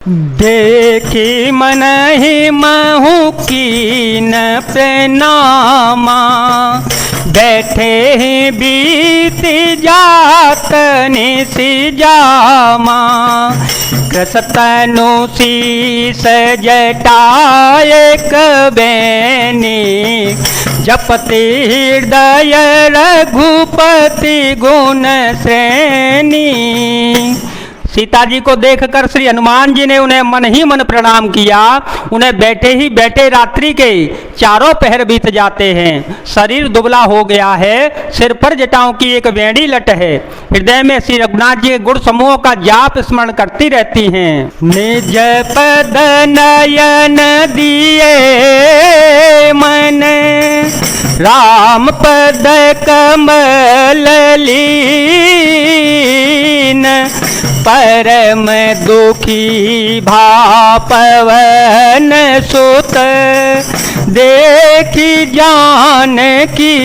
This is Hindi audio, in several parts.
देखी मन ही महू की न प्रणामा, बैठे ही बीत जात निसी जामा। कृतनु शीस जटाए कबैनी, जपति हृदय रघुपति गुण श्रेणी। सीता जी को देखकर श्री हनुमान जी ने उन्हें मन ही मन प्रणाम किया। उन्हें बैठे ही बैठे रात्रि के चारों पहर बीत जाते हैं। शरीर दुबला हो गया है, सिर पर जटाओं की एक वेणी लट है। हृदय में श्री रघुनाथ जी के गुण समूह का जाप स्मरण करती रहती हैं। निज पद नयन दिए मन, राम पद कमल लीन। परम दुखी भा पवन सुत, देखी जान की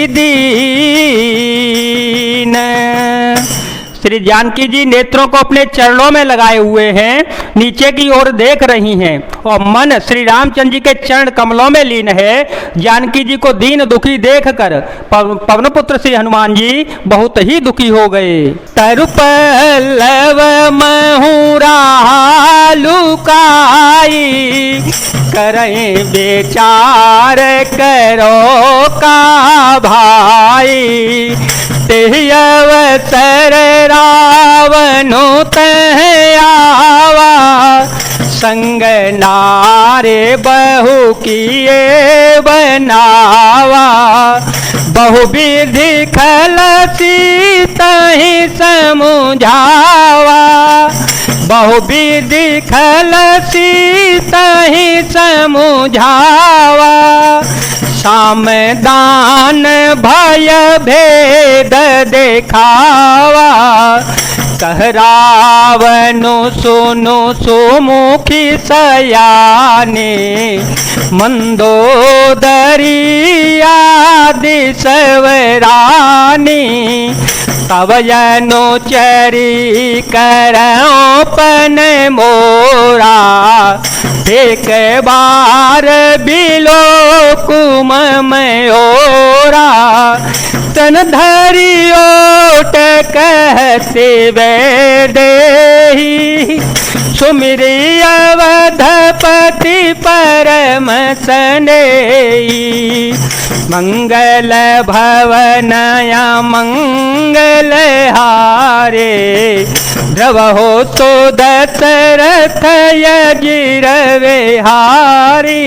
दीन। श्री जानकी जी नेत्रों को अपने चरणों में लगाए हुए हैं, नीचे की ओर देख रही हैं और मन श्री रामचंद्र जी के चरण कमलों में लीन है। जानकी जी को दीन दुखी देखकर पवन पुत्र श्री हनुमान जी बहुत ही दुखी हो गए। तरु पल्लव महूरा लुकाई, करें बेचार करो का भाई। तेहि अवसर रावणो तह आवा, संग नारे बहु किए बनावा। बहुविधि खल सीतहि समुझावा, बहुविधि खल सीतहि समुझावा। सामदान भय भेद देखावा, कह रावणु सुनु सुमुखी सयाने। मंदोदरी आदि सवरानी, तब अनुचरी करऊं पन मोरा। एक बार बिलो कुम मयोरा, तन धरी ओट कहते वैदेही। सुमिरी अवधपति परम स्नेही, मंगल भवनया मंगल हारे। द्रवहो तो दशरथ यजिरवे हारी।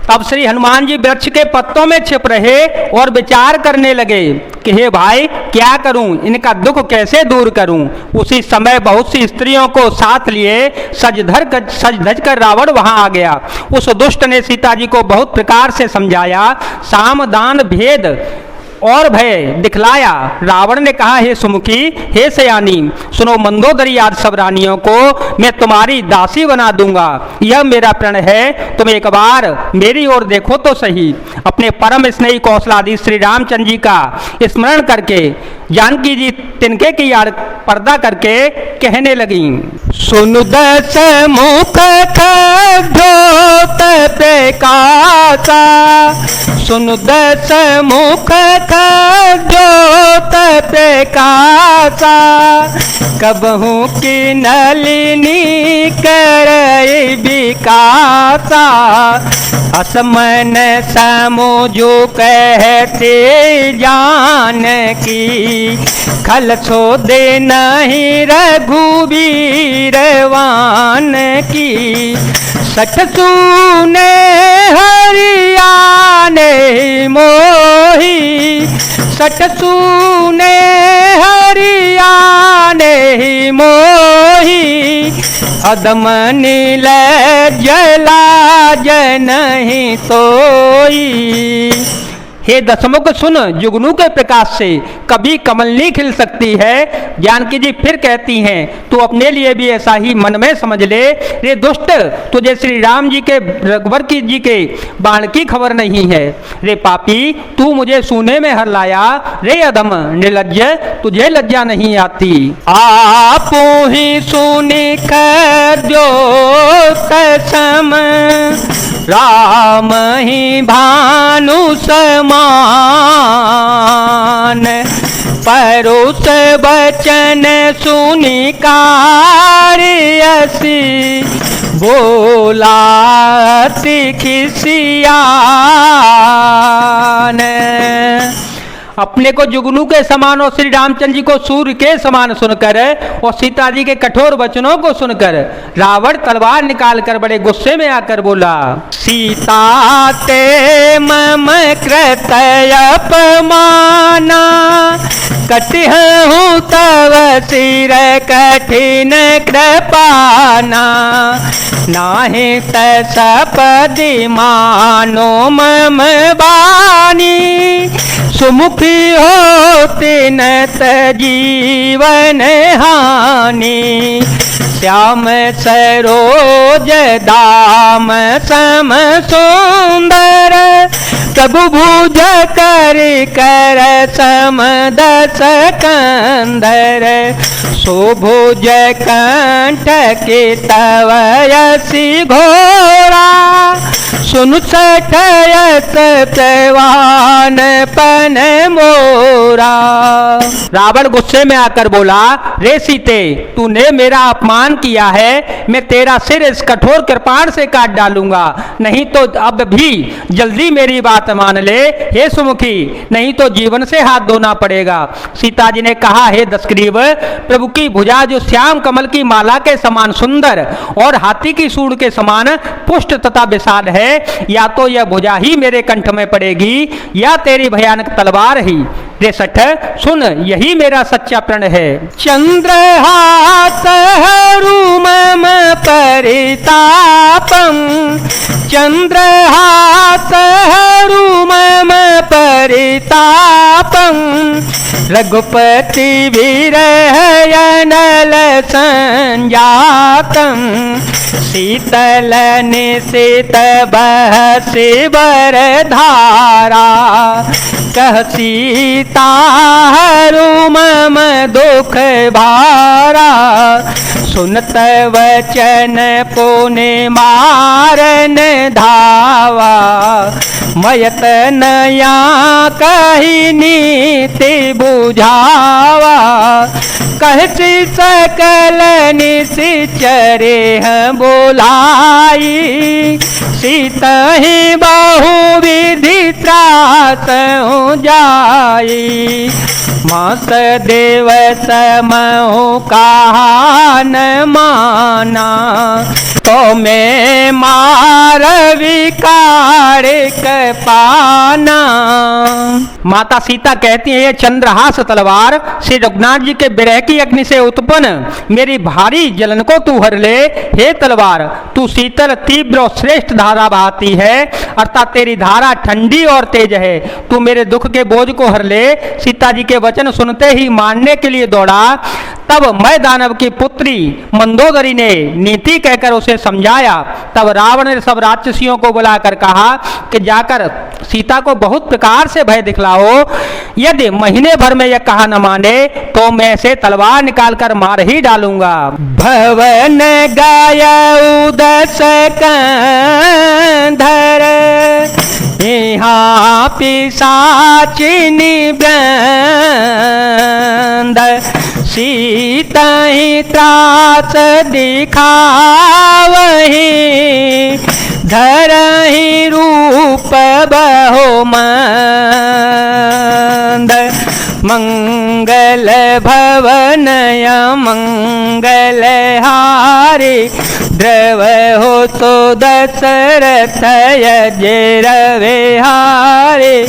अब श्री हनुमान जी वृक्ष के पत्तों में छिप रहे और विचार करने लगे कि हे भाई क्या करूं, इनका दुख कैसे दूर करूं। उसी समय बहुत सी स्त्रियों को साथ लिए सज धज कर रावण वहां आ गया। उस दुष्ट ने सीता जी को बहुत प्रकार से समझाया, साम दान भेद और भय दिखलाया। रावण ने कहा, हे सुमुखी, हे सयानी, सुनो मंदोदरी आदि सब रानियों को मैं तुम्हारी दासी बना दूंगा। यह मेरा प्रण है, तुम एक बार मेरी ओर देखो तो सही। अपने परम स्नेही कौशलादि श्री रामचंद्र जी का स्मरण करके जानकी जी तिनके की याद पर्दा करके कहने लगी। सुनु दस मुख खड्डोत प्रकाशा, सुनु दस मुख खड्डोत प्रकाशा। कबहू की नलिनी करई विकासा, असमन समझो कहते जानकी। खल छो दे नहीं रघुबीरवान की। सठ सुने हरियाने मोही, सठ सुने हरियाने मोही। अदम नील जला जन ही सोई। हे दशमुख सुन, जुगनू के प्रकाश से कभी कमलनी खिल सकती है। जानकी जी फिर कहती हैं, तू अपने लिए भी ऐसा ही मन में समझ ले। रे दुष्ट, तुझे श्री राम जी के रघुवर की जी के बाण की खबर नहीं है। रे पापी, तू मुझे सोने में हर लाया। रे अधम निर्लज्ज, तुझे लज्जा नहीं आती। आप ही सुनी कर जो सम, राम ही भानु समान। परुष बचन सुनी कार्यसी, बोला खिसियान। अपने को जुगनू के समान और श्री रामचंद्र जी को सूर्य के समान सुनकर और सीता जी के कठोर वचनों को सुनकर रावण तलवार निकालकर बड़े गुस्से में आकर बोला, सीता ते मम कृत अपमाना, कटिहु तव सिर कठिन कृपाना। नाहि तसपदि मानो मम बानी, सुमुखी होते न जीवन हानि। श्याम सरोज दाम सम सुंदर, प्रभु भुज कर कर सम दस कंधर। शोभुज कंठ के तव यसी घोरा, सुन सठयत तवान पन मोरा। रावण गुस्से में आकर बोला, रे सीते, तूने मेरा अपमान किया है, मैं तेरा सिर इस कठोर कृपाण से काट डालूंगा। नहीं तो अब भी जल्दी मेरी बात मान ले हे सुमुखी, नहीं तो जीवन से हाथ धोना पड़ेगा। सीता जी ने कहा, हे दशग्रीव, प्रभु की भुजा जो श्याम कमल की माला के समान सुंदर और हाथी की सूंड के समान पुष्ट तथा विशाल है, या तो यह भुजा ही मेरे कंठ में पड़ेगी या तेरी भयानक तलवार ही। रे सठ सुन, यही मेरा सच्चा प्रण है। चंद्रहास मम परितापम, चंद्रहास मम परितापम। रघुपति विरहयनल संजातम, शीतल निशित बहसि वरधारा। कह सीता हरु मम दुख भारा, सुनत वचन पुनि मारन धावा। मयत नया कही नीति बुझावा, कहसी सकल निशिचरे बोलाई। सीता ही बहु विधि त्रास जाई, मास देव समहु कहा न माना। तो मैं मार विकार पाना। माता सीता कहती है, ये चंद्रहास तलवार श्री रघुनाथ जी के विरह की अग्नि से उत्पन्न मेरी भारी जलन को तू हर ले। हे तलवार, तू शीतल तीव्र और श्रेष्ठ धारा बहाती है, अर्थात तेरी धारा ठंडी और तेज है। तू मेरे दुख के बोझ को हर ले। सीता जी के वचन सुनते ही मानने के लिए दौड़ा। तब मैं दानव की पुत्री मंदोदरी ने नीति कहकर उसे समझाया। तब रावण ने सब राक्षसियों को बुलाकर कहा कि जाकर सीता को बहुत प्रकार से भय दिखलाओ। यदि महीने भर में यह कहा न माने तो मैं से तलवार निकालकर मार ही डालूंगा। भवन गाय उदस कंधर, यहाँ पिशाचिनी वृंद। सीता ही त्रास दिखावही, धरहि रूप बहुमंद। मंगल भवनय मंगल हारे, द्रव हो तो दशरथ यजरवे हारे।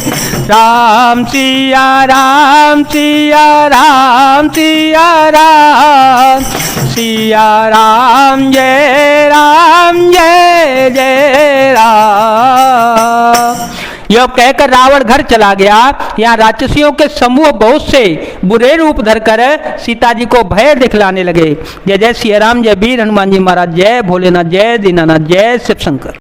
राम सिया राम सिया राम सिया राम, सिया राम जय जय राम। यह कहकर रावण घर चला गया। यहाँ राक्षसियों के समूह बहुत से बुरे रूप धरकर सीता जी को भय दिखलाने लगे। जय जय सिया राम, जय वीर हनुमान जी महाराज, जय भोलेनाथ, जय दीनानाथ, जय शिव शंकर।